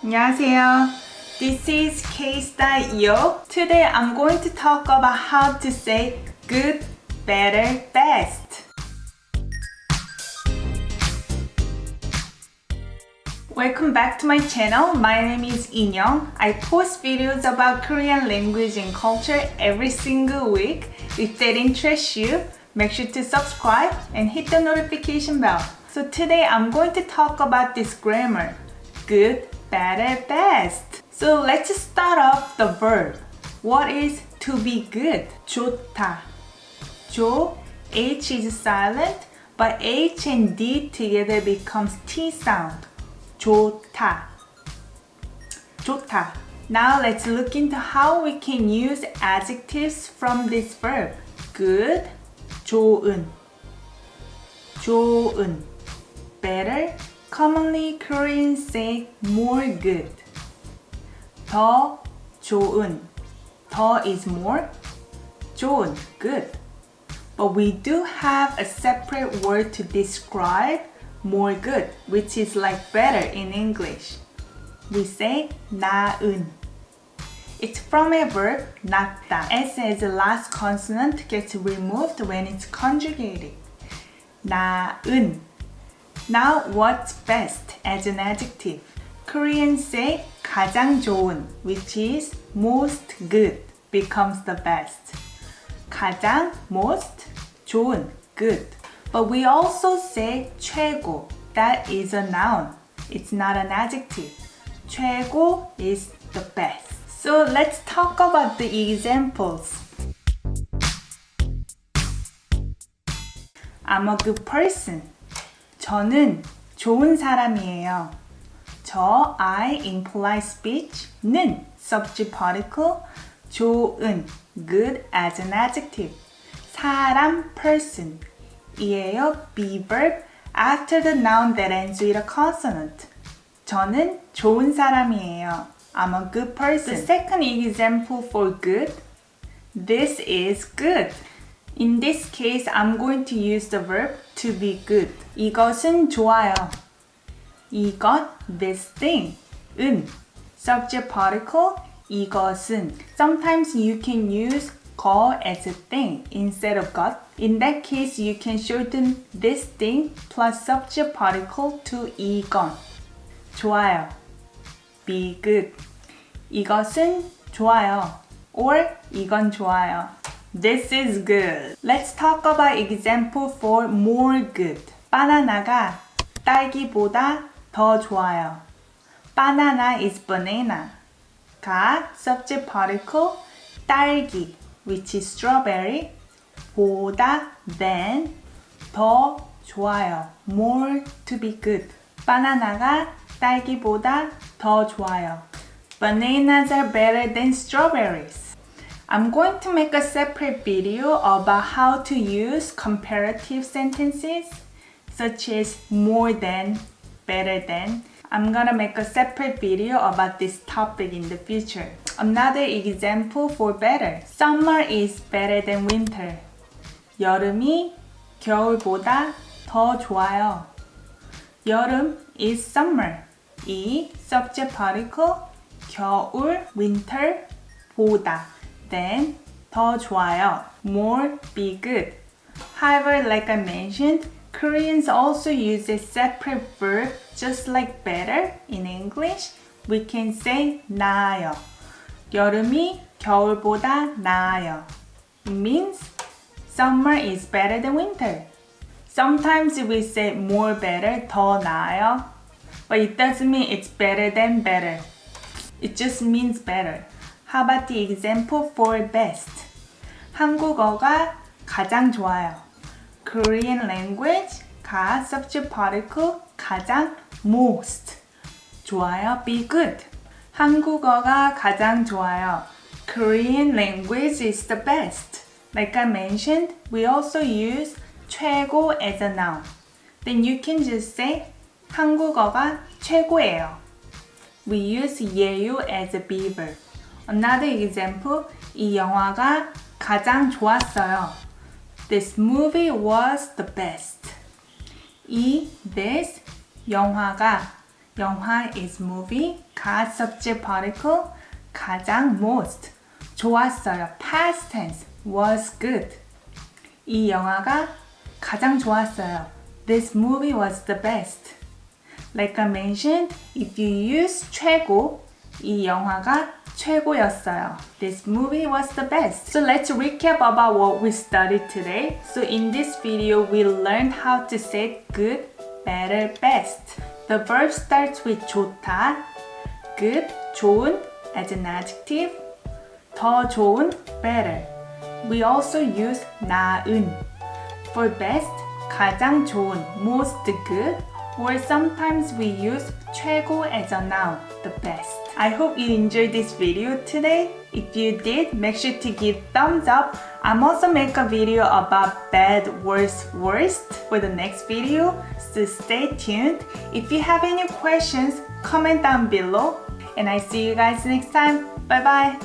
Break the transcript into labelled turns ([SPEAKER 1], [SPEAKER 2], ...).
[SPEAKER 1] 안녕하세요. This is KSTYLEYO. Today I'm going to talk about how to say good, better, best. Welcome back to my channel. My name is Inyoung. I post videos about Korean language and culture every single week. If that interests you, make sure to subscribe and hit the notification bell. So today I'm going to talk about this grammar. Good, better, best. So let's start off the verb. What is to be good? 좋다. 조, H is silent, but H and D together becomes T sound. 좋다. 좋다. Now let's look into how we can use adjectives from this verb. Good, 좋은. 좋은. Better, commonly Koreans say more good. 더 좋은. 더 is more. 좋은, good. But we do have a separate word to describe more good, which is like better in English. We say 나은. It's from a verb 낫다. S as the last consonant gets removed when it's conjugated. 나은. Now what's best as an adjective? Koreans say 가장 좋은, which is most good, becomes the best. 가장, most, 좋은, good. But we also say 최고. That is a noun. It's not an adjective. 최고 is the best. So let's talk about the examples. I'm a good person. 저는 좋은 사람이에요. 저, I in polite speech, 는 subject particle, 좋은, good as an adjective. 사람, person, 이에요, be verb after the noun that ends with a consonant. 저는 좋은 사람이에요. I'm a good person. The second example for good, this is good. In this case, I'm going to use the verb to be good. 이것은 좋아요. 이것, this thing. 은, subject particle, 이것은. Sometimes you can use 거 as a thing instead of 것. In that case, you can shorten this thing plus subject particle to 이건. 좋아요. Be good. 이것은 좋아요. Or 이건 좋아요. This is good. Let's talk about example for more good. 바나나가 딸기보다 더 좋아요. Banana is banana. 가 subject particle 딸기, which is strawberry. 보다 than 더 좋아요. More to be good. 바나나가 딸기보다 더 좋아요. Bananas are better than strawberries. I'm going to make a separate video about how to use comparative sentences such as more than, better than. I'm gonna make a separate video about this topic in the future. Another example for better. Summer is better than winter. 여름이 겨울보다 더 좋아요. 여름 is summer. 이 subject particle 겨울, winter, 보다, than, 더 좋아요. More, be good. However, like I mentioned, Koreans also use a separate verb just like better in English. We can say 나아요. 여름이 겨울보다 나아요. It means summer is better than winter. Sometimes we say more better, 더 나아요. But it doesn't mean it's better than better. It just means better. How about the example for best? 한국어가 가장 좋아요. Korean language, 가 subject particle, 가장, most. 좋아요, be good. 한국어가 가장 좋아요. Korean language is the best. Like I mentioned, we also use 최고 as a noun. Then you can just say 한국어가 최고예요. We use 예요 as a be verb. Another example, 이 영화가 가장 좋았어요. This movie was the best. 이, this, 영화가 영화 is movie. 가 subject particle. 가장 most. 좋았어요. past tense. was good. 이 영화가 가장 좋았어요. This movie was the best. Like I mentioned, if you use 최고, 이 영화가 최고였어요. This movie was the best. So let's recap about what we studied today. So in this video, we learned how to say good, better, best. The verb starts with 좋다, good, 좋은, as an adjective. 더 좋은, better. We also use 나은. For best, 가장 좋은, most good. Or sometimes we use 최고 as a noun, the best. I hope you enjoyed this video today. If you did, make sure to give thumbs up. I'm also make a video about bad, worst, worst for the next video, so stay tuned. If you have any questions, comment down below. And I see you guys next time. Bye bye.